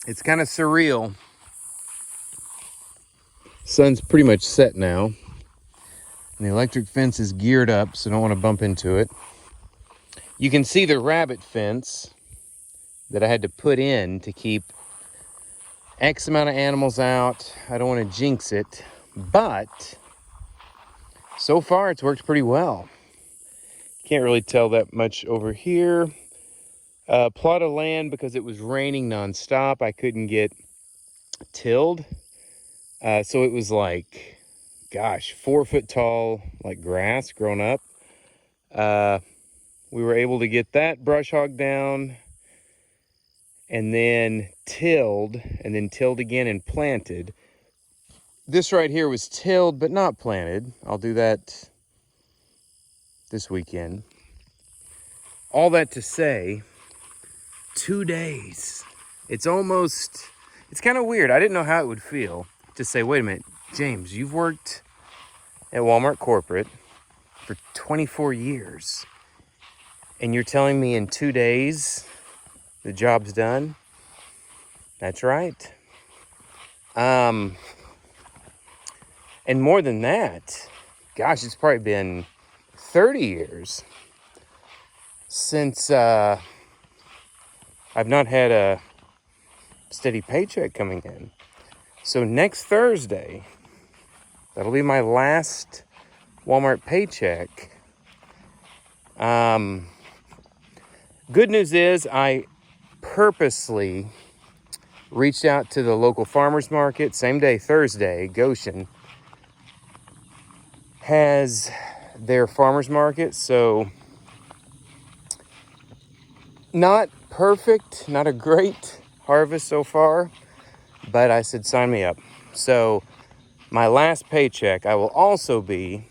It's kind of surreal. Sun's pretty much set now. And the electric fence is geared up, so I don't want to bump into it. You can see the rabbit fence that I had to put in to keep X amount of animals out. I don't want to jinx it, but so far it's worked pretty well. Can't really tell that much over here. Plot of land, because it was raining nonstop, I couldn't get tilled. So it was like, gosh, 4 foot tall, like grass grown up. We were able to get that brush hog down and then tilled again and planted. This right here was tilled but not planted. I'll do that this weekend. All that to say, 2 days. It's kind of weird. I didn't know how it would feel to say, wait a minute, James, you've worked at Walmart corporate for 24 years. And you're telling me in 2 days the job's done? That's right. And more than that, gosh, it's probably been 30 years since I've not had a steady paycheck coming in. So next Thursday, that'll be my last Walmart paycheck. Good news is I purposely reached out to the local farmers market. Same day, Thursday, Goshen has their farmers market. So not perfect, not a great harvest so far, but I said, sign me up. So my last paycheck, I will also be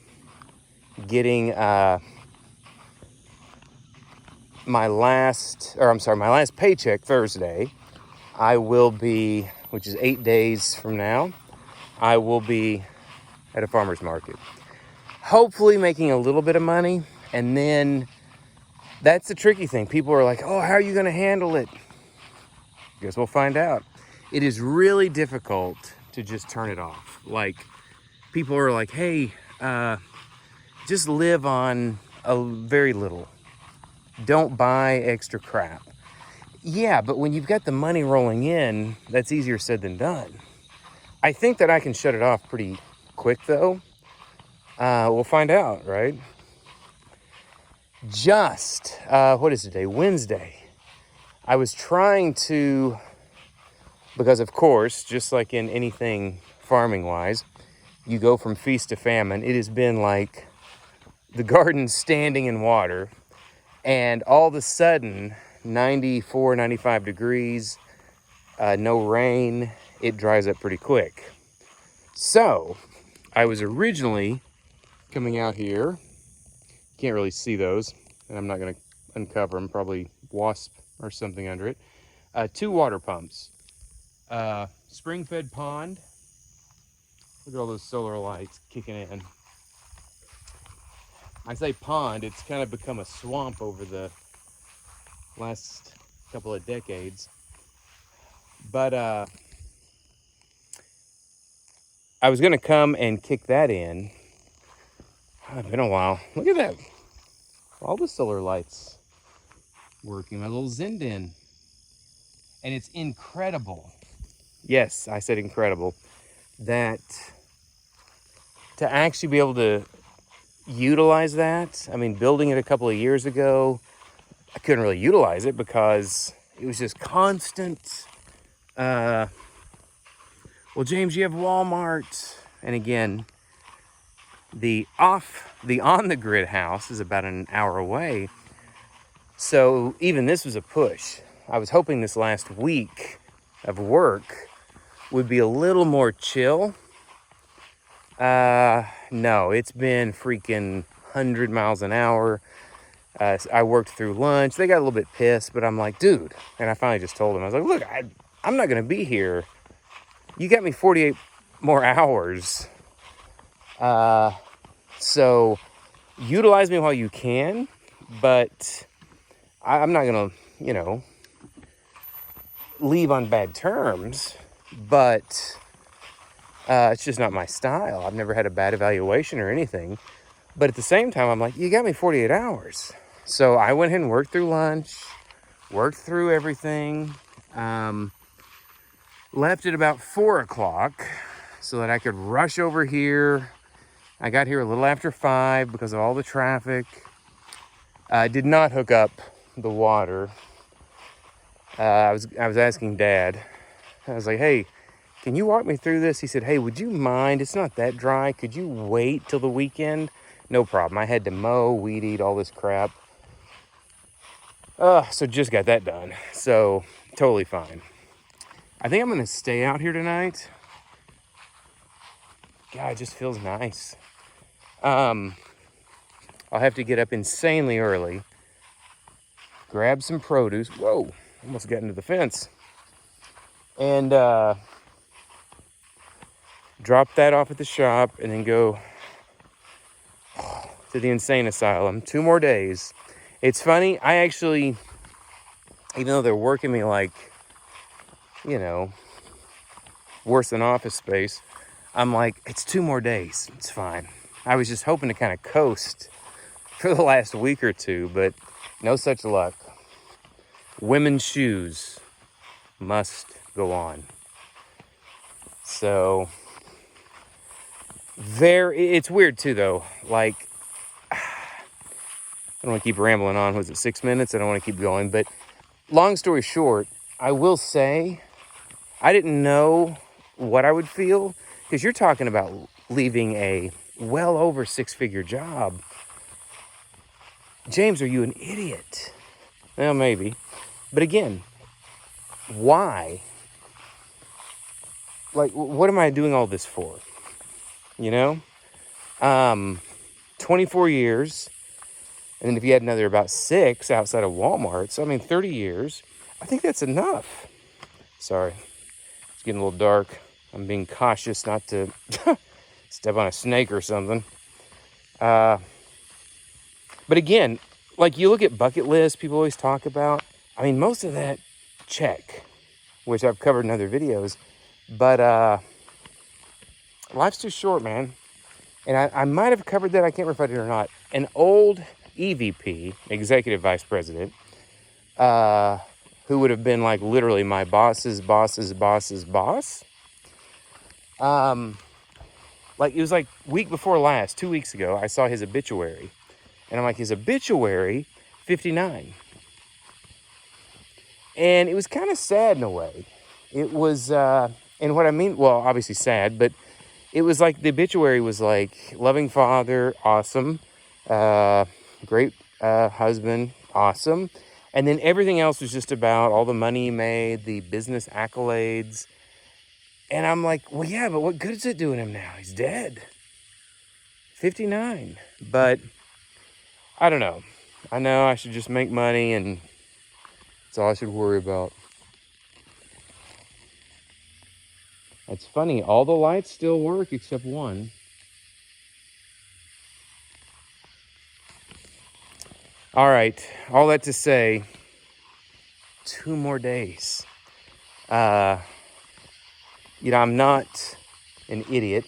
getting my last paycheck Thursday. I will be, which is 8 days from now, I will be at a farmer's market. Hopefully making a little bit of money. And then that's the tricky thing. People are like, oh, how are you going to handle it? Guess we'll find out. It is really difficult to just turn it off. Like, people are like, hey, just live on a very little. Don't buy extra crap. Yeah, but when you've got the money rolling in, that's easier said than done. I think that I can shut it off pretty quick, though. We'll find out, right? Just, what is today? Wednesday. I was trying to, because of course, just like in anything farming-wise, you go from feast to famine. It has been like the garden standing in water, and all of a sudden, 94, 95 degrees, no rain, it dries up pretty quick. So, I was originally coming out here. Can't really see those, and I'm not going to uncover them, probably wasp or something under it. 2 water pumps. Spring-fed pond. Look at all those solar lights kicking in. I say pond, it's kind of become a swamp over the last couple of decades. But I was going to come and kick that in. It's been a while. Look at that. All the solar lights working. My little Zindan. And it's incredible. Yes, I said incredible. That to actually be able to utilize that. I mean, building it a couple of years ago, I couldn't really utilize it because it was just constant. Well, James, you have Walmart. And again, the on-the-grid house is about an hour away. So even this was a push. I was hoping this last week of work would be a little more chill. No, it's been freaking 100 miles an hour. I worked through lunch. They got a little bit pissed, but I'm like, dude. And I finally just told them, I was like, look, I'm not going to be here. You got me 48 more hours. So utilize me while you can, but I'm not going to, leave on bad terms, but it's just not my style. I've never had a bad evaluation or anything. But at the same time, I'm like, you got me 48 hours. So I went ahead and worked through lunch, worked through everything, left at about 4 o'clock so that I could rush over here. I got here a little after 5 because of all the traffic. I did not hook up the water. I was asking Dad. I was like, hey, can you walk me through this? He said, hey, would you mind? It's not that dry. Could you wait till the weekend? No problem. I had to mow, weed eat, all this crap. So just got that done. So totally fine. I think I'm going to stay out here tonight. God, it just feels nice. I'll have to get up insanely early, grab some produce. Whoa, almost got into the fence. And drop that off at the shop and then go to the insane asylum. 2 more days. It's funny, I actually, even though they're working me like, you know, worse than Office Space, I'm like, it's 2 more days. It's fine. I was just hoping to kind of coast for the last week or two, but no such luck. Women's shoes must go on. So it's weird too, though. Like, I don't want to keep rambling on. Was it 6 minutes? I don't want to keep going. But long story short, I will say I didn't know what I would feel, because you're talking about leaving a well over 6-figure job. James, are you an idiot? Well, maybe. But again, why? Like, what am I doing all this for? You know? 24 years. And then if you had another about 6 outside of Walmart, so I mean 30 years, I think that's enough. Sorry, it's getting a little dark. I'm being cautious not to step on a snake or something. But again, like you look at bucket lists people always talk about. I mean, most of that check, which I've covered in other videos. But life's too short, man. And I might have covered that. I can't remember if I did or not. An old EVP, executive vice president, who would have been like literally my boss's boss's boss's boss. Like it was like week before last, 2 weeks ago, I saw his obituary. And I'm like, his obituary, 59. And it was kind of sad in a way. It was, and what I mean, well, obviously sad, but it was like the obituary was like loving father, awesome, great husband, awesome. And then everything else was just about all the money he made, the business accolades. And I'm like, well, yeah, but what good is it doing him now? He's dead. 59. But I don't know. I know I should just make money and that's all I should worry about. It's funny, all the lights still work except one. All right, all that to say, 2 more days. You know, I'm not an idiot.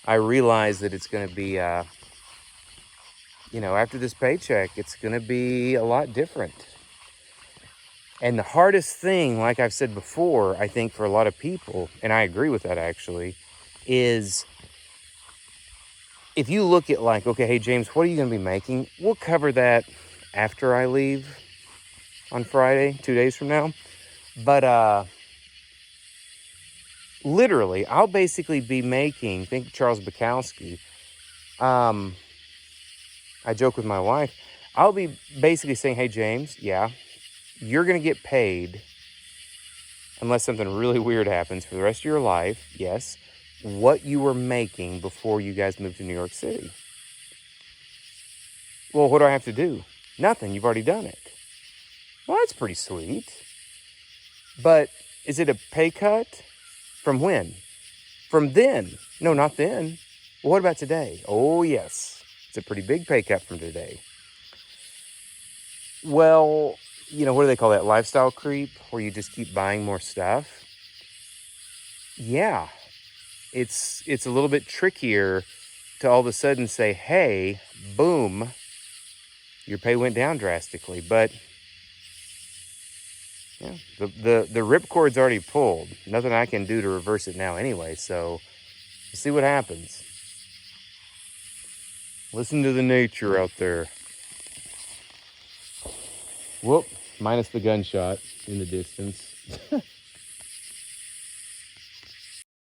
I realize that it's going to be, you know, after this paycheck, it's going to be a lot different. And the hardest thing, like I've said before, I think for a lot of people, and I agree with that actually, is if you look at like, okay, hey, James, what are you going to be making? We'll cover that after I leave on Friday, 2 days from now. But literally, I'll basically be making, think Charles Bukowski. I joke with my wife. I'll be basically saying, hey, James, yeah, you're going to get paid unless something really weird happens for the rest of your life. Yes. What you were making before you guys moved to New York City. Well, what do I have to do? Nothing. You've already done it. Well, that's pretty sweet. But is it a pay cut? From when? From then. No, not then. Well, what about today? Oh, yes. It's a pretty big pay cut from today. Well, you know, what do they call that? Lifestyle creep, where you just keep buying more stuff. Yeah, it's a little bit trickier to all of a sudden say, hey, boom, your pay went down drastically. But yeah, the ripcord's already pulled. Nothing I can do to reverse it now anyway. So we'll see what happens. Listen to the nature out there. Whoop, minus the gunshot in the distance.